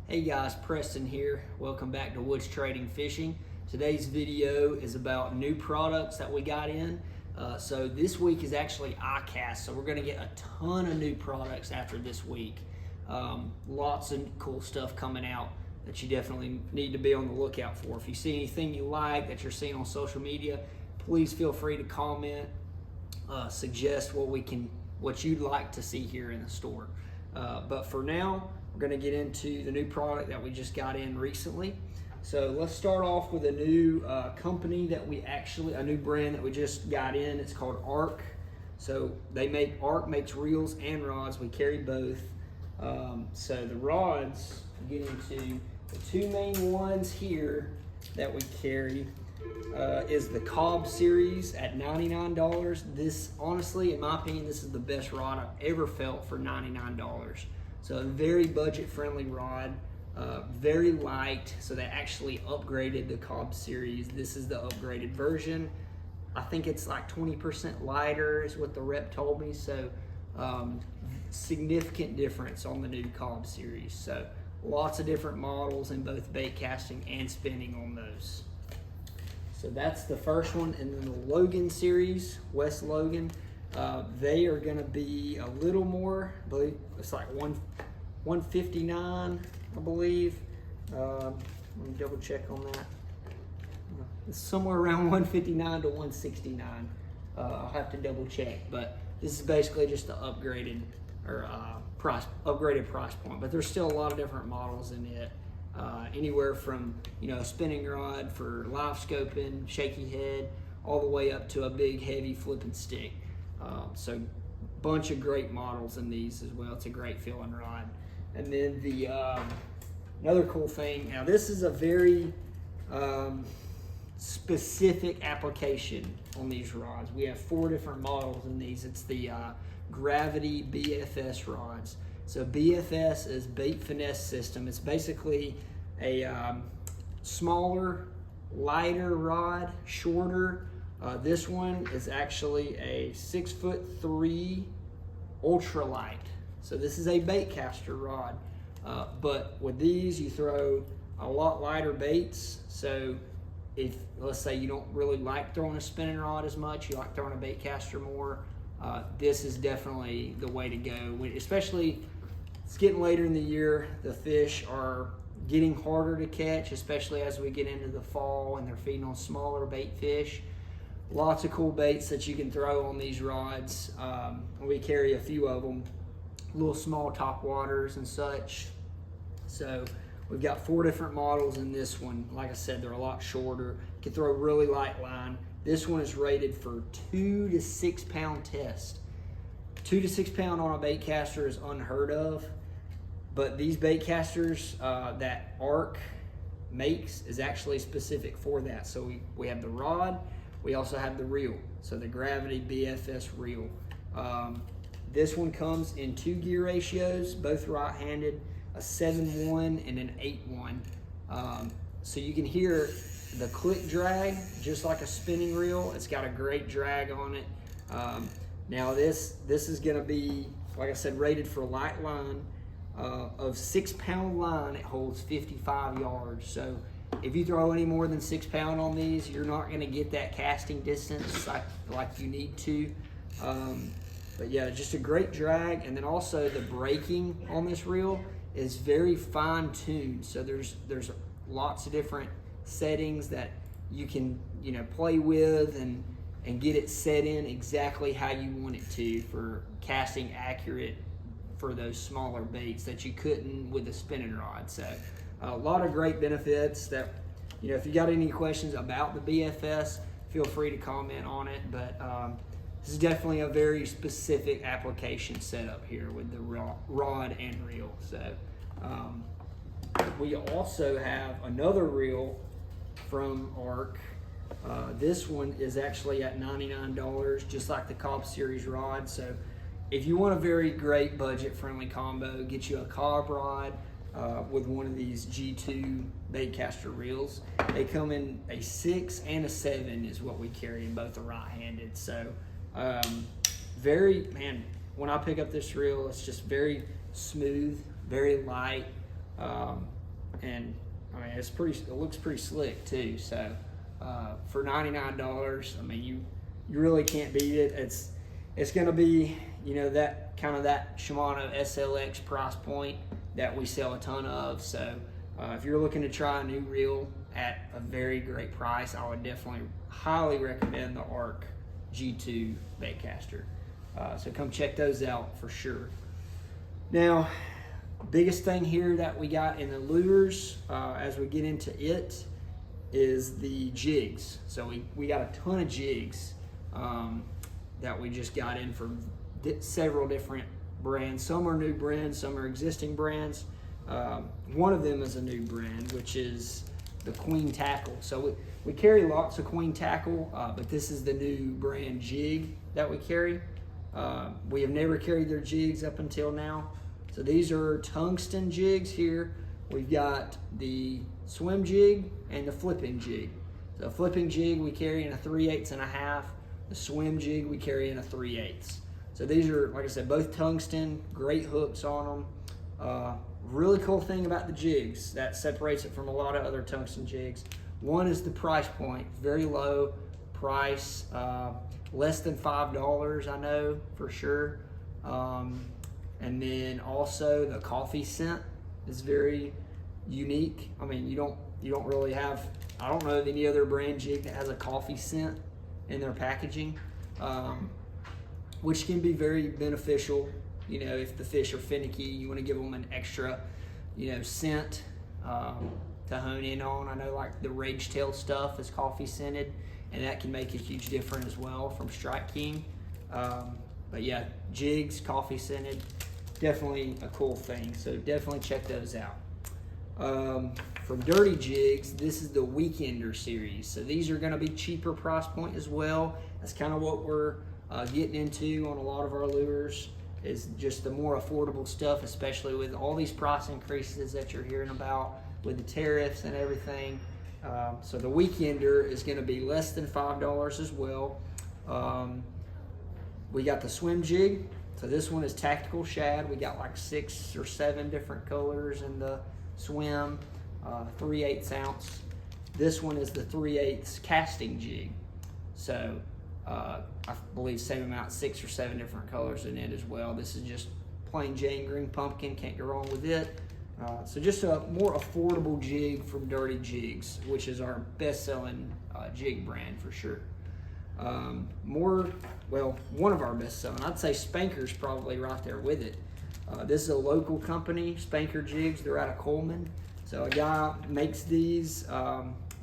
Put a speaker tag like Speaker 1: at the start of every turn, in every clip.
Speaker 1: Hey guys, Preston here. Welcome back to Woods Trading Fishing. Today's video is about new products that we got in. So this week is actually iCast, so we're going to get a ton of new products after this week. Lots of cool stuff coming out that you definitely need to be on the lookout for. If you see anything you like that you're seeing on social media, please feel free to comment, suggest what you'd like to see here in the store. But for now, we're going to get into the new product that we just got in recently. So let's start off with a new company that a new brand that we just got in. It's called Arc. So Arc makes reels and rods. We carry both. So the rods, we get into the two main ones here that we carry is the Cobb series at $99. This, honestly, in my opinion, this is the best rod I've ever felt for $99. So a very budget-friendly rod, very light. So they actually upgraded the Cobb series. This is the upgraded version. I think it's like 20% lighter is what the rep told me. So significant difference on the new Cobb series. So lots of different models in both bait casting and spinning on those. So that's the first one. And then the Logan series, West Logan, they are going to be a little more, I believe it's like $159, I believe. Let me double check on that. It's somewhere around $159 to $169. I'll have to double check, but this is basically just the upgraded price point. But there's still a lot of different models in it. Anywhere from a spinning rod for live scoping, shaky head, all the way up to a big heavy flipping stick. So bunch of great models in these as well. It's a great feeling rod. And then the another cool thing, now this is a very specific application on these rods. We have 4 different models in these. It's the Gravity BFS rods. So BFS is Bait Finesse System. It's basically a smaller, lighter rod, shorter. This one is actually a 6'3" ultralight. So this is a bait caster rod, but with these you throw a lot lighter baits. So if, let's say, you don't really like throwing a spinning rod as much, you like throwing a bait caster more, this is definitely the way to go. Especially, it's getting later in the year, the fish are getting harder to catch, especially as we get into the fall and they're feeding on smaller bait fish. Lots of cool baits that you can throw on these rods. We carry a few of them, little small top waters and such. So we've got 4 different models in this one. Like I said, they're a lot shorter. You can throw a really light line. This one is rated for 2 to 6 pound test. 2 to 6 pound on a bait caster is unheard of, but these bait casters that Arc makes is actually specific for that. So we have the rod, we also have the reel. So the Gravity BFS reel. This one comes in 2 gear ratios, both right-handed, a 7-1 and an 8-1. So you can hear the click drag, just like a spinning reel. It's got a great drag on it. Now this is gonna be, like I said, rated for light line. Of 6 pound line, it holds 55 yards. So if you throw any more than 6 pound on these, you're not gonna get that casting distance like you need to. But yeah, just a great drag. And then also the braking on this reel is very fine tuned. So there's lots of different settings that you can play with and get it set in exactly how you want it to for casting accurate for those smaller baits that you couldn't with a spinning rod. So a lot of great benefits that, if you got any questions about the BFS, feel free to comment on it. But this is definitely a very specific application setup here with the rod and reel. So we also have another reel from Arc. This one is actually at $99, just like the Cobb series rod. So if you want a very great budget-friendly combo, get you a Cobb rod with one of these G2 baitcaster reels. They come in a 6 and a 7 is what we carry, and both are right-handed. So when I pick up this reel, it's just very smooth, very light. and I mean it looks pretty slick too. So for $99, I mean you really can't beat it. It's going to be, you know, that Shimano SLX price point that we sell a ton of. So if you're looking to try a new reel at a very great price, I would definitely highly recommend the ARC G2 baitcaster. So come check those out for sure. Now, biggest thing here that we got in the lures as we get into it is the jigs. So we got a ton of jigs that we just got in from several different brands. Some are new brands, some are existing brands. One of them is a new brand, which is the Queen Tackle. So we carry lots of Queen Tackle, but this is the new brand jig that we carry. We have never carried their jigs up until now. So these are tungsten jigs here. We've got the swim jig and the flipping jig. So flipping jig we carry in a 3/8 and a half. The swim jig we carry in a 3/8. So these are, like I said, both tungsten, great hooks on them. Really cool thing about the jigs that separates it from a lot of other tungsten jigs. One is the price point, very low price, less than $5 I know for sure. And then also the coffee scent is very unique. I mean, you don't really have, I don't know of any other brand jig that has a coffee scent in their packaging, which can be very beneficial. You know, if the fish are finicky, you want to give them an extra, you know, scent to hone in on. I know like the Rage Tail stuff is coffee scented, and that can make a huge difference as well from Strike King. But yeah, jigs, coffee scented, definitely a cool thing. So definitely check those out. From Dirty Jigs, this is the Weekender Series. So these are going to be cheaper price point as well. That's kind of what we're getting into on a lot of our lures, is just the more affordable stuff, especially with all these price increases that you're hearing about with the tariffs and everything. So the Weekender is going to be less than $5 as well. We got the swim jig. So this one is tactical shad. We got like 6 or 7 different colors in the swim, 3/8 ounce. This one is the 3/8 casting jig. So I believe same amount, 6 or 7 different colors in it as well. This is just plain Jane green pumpkin, can't go wrong with it. So just a more affordable jig from Dirty Jigs, which is our best-selling jig brand for sure. One of our best-selling, I'd say Spanker's probably right there with it. This is a local company, Spanker Jigs. They're out of Coleman. So a guy makes these.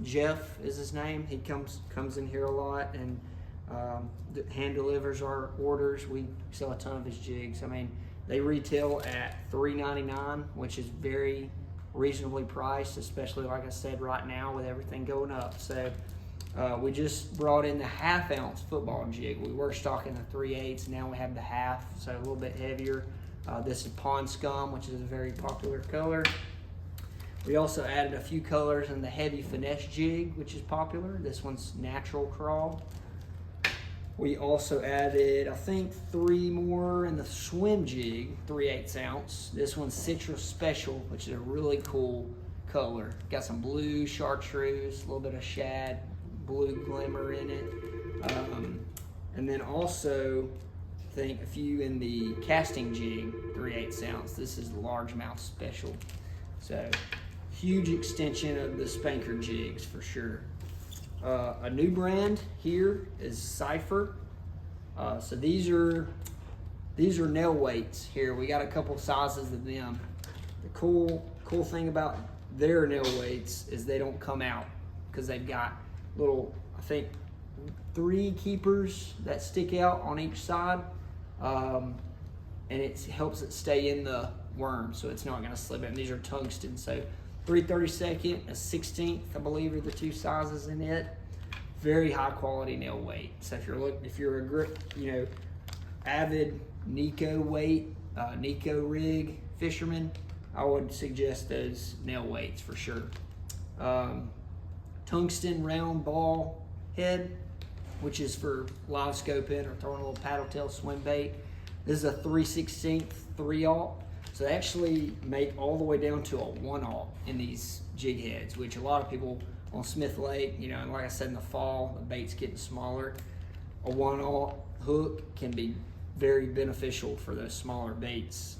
Speaker 1: Jeff is his name. He comes in here a lot and hand delivers our orders. We sell a ton of his jigs. I mean, they retail at $3.99, which is very reasonably priced, especially like I said right now with everything going up. So we just brought in the 1/2 ounce football jig. We were stocking the 3/8, now we have the 1/2, so a little bit heavier. This is Pond Scum, which is a very popular color. We also added a few colors in the heavy finesse jig, which is popular. This one's natural crawl. We also added, I think, 3 more in the swim jig, 3/8 ounce. This one's Citrus Special, which is a really cool color. Got some blue chartreuse, a little bit of shad, blue glimmer in it. And then also, I think a few in the casting jig, 3/8 ounce. This is Largemouth Special. So, huge extension of the Spanker Jigs for sure. A new brand here is Cipher. So these are nail weights here. We got a couple sizes of them. The cool thing about their nail weights is they don't come out because they've got little, I think, 3 keepers that stick out on each side, and it helps it stay in the worm so it's not going to slip in. These are tungsten, so 3/32, a 16th, I believe, are the 2 sizes in it. Very high quality nail weight. So if you're a avid Nico weight, Nico rig fisherman, I would suggest those nail weights for sure. Tungsten round ball head, which is for live scoping or throwing a little paddle tail swim bait. This is a 3/16 3/0. So So they actually make all the way down to a 1/0 in these jig heads, which a lot of people on Smith Lake, you know, and like I said, in the fall, the bait's getting smaller. A 1/0 hook can be very beneficial for those smaller baits.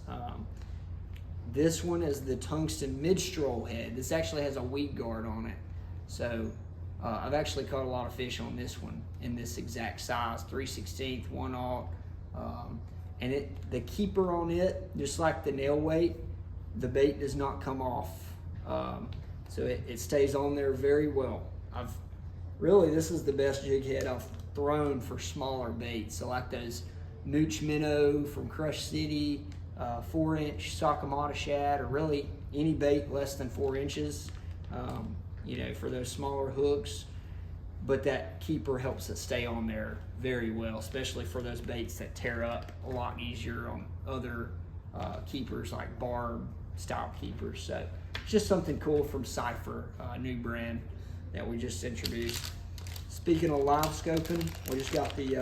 Speaker 1: This one is the tungsten mid-stroll head. This actually has a weed guard on it. So I've actually caught a lot of fish on this one in this exact size, 3/16, 1/0. And the keeper on it, just like the nail weight, the bait does not come off. So it stays on there very well. This is the best jig head I've thrown for smaller baits. So like those Mooch Minnow from Crush City, 4-inch Sakamata shad, or really any bait less than 4 inches, you know, for those smaller hooks. But that keeper helps it stay on there very well, especially for those baits that tear up a lot easier on other keepers like barb style keepers. So it's just something cool from Cipher, a new brand that we just introduced. Speaking of live scoping, we just got the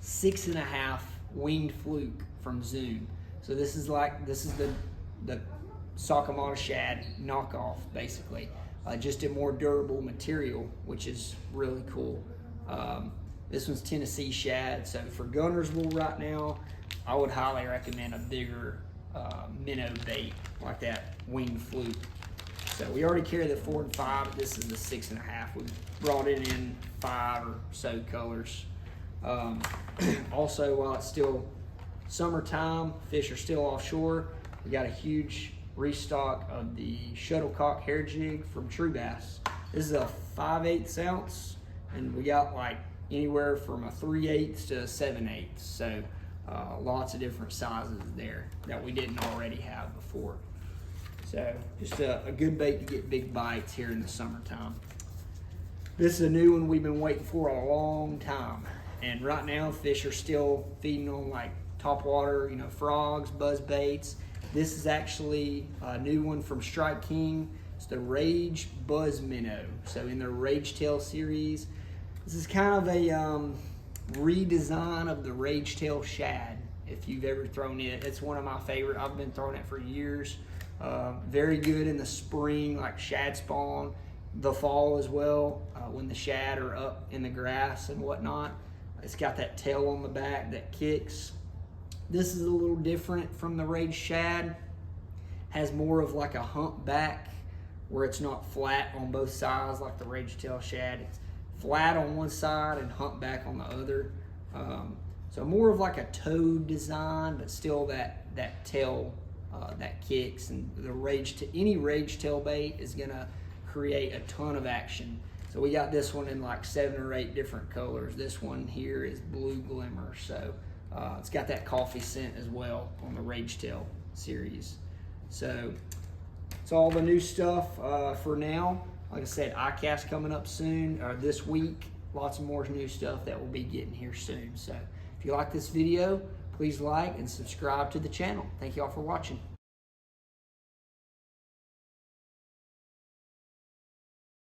Speaker 1: 6.5 winged Fluke from Zoom. So this is the Sakamata shad knockoff, basically. Just a more durable material, which is really cool. This one's Tennessee shad, so for Gunnersville right now, I would highly recommend a bigger minnow bait like that winged Fluke. So we already carry the 4 and 5, but this is the 6.5. We brought it in 5 or so colors. Also, while it's still summertime, fish are still offshore, we got a huge restock of the Shuttlecock hair jig from True Bass. This is a 5/8 ounce, and we got like anywhere from a 3/8 to a 7/8. So lots of different sizes there that we didn't already have before. So just a good bait to get big bites here in the summertime. This is a new one we've been waiting for a long time. And right now fish are still feeding on like topwater, you know, frogs, buzz baits. This is actually a new one from Strike King. It's the Rage Buzz Minnow. So in their Rage Tail series, this is kind of a redesign of the Rage Tail shad. If you've ever thrown it, it's one of my favorite. I've been throwing it for years. Very good in the spring, like shad spawn, the fall as well, when the shad are up in the grass and whatnot. It's got that tail on the back that kicks. This is a little different from the Rage shad. Has more of like a hump back where it's not flat on both sides like the Rage tail shad. It's flat on one side and hump back on the other. So more of like a toad design, but still that tail that kicks. And the any Rage tail bait is gonna create a ton of action. So we got this one in like 7 or 8 different colors. This one here is Blue Glimmer. So it's got that coffee scent as well on the Rage Tail series. So it's all the new stuff for now. Like I said, ICAST coming up soon, or this week. Lots of more new stuff that we'll be getting here soon. So if you like this video, please like and subscribe to the channel. Thank you all for watching.